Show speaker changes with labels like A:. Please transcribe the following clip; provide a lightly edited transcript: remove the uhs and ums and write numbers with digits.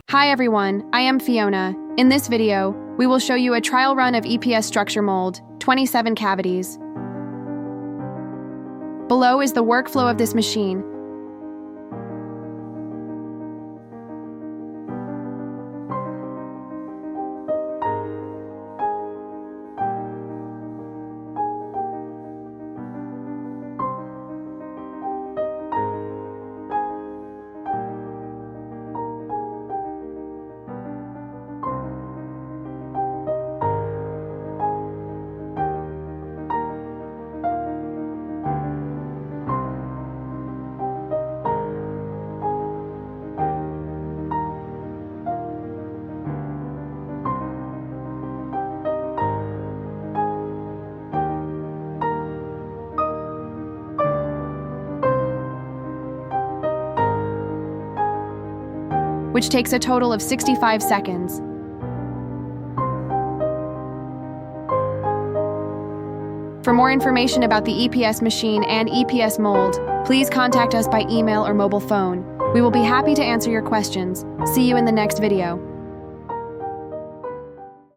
A: Hi everyone, I am Fiona. In this video, we will show you a trial run of EPS structure mold, 27 cavities. Below is the workflow of this machine. Which takes a total of 65 seconds. For more information about the EPS machine and EPS mold, please contact us by email or mobile phone. We will be happy to answer your questions. See you in the next video.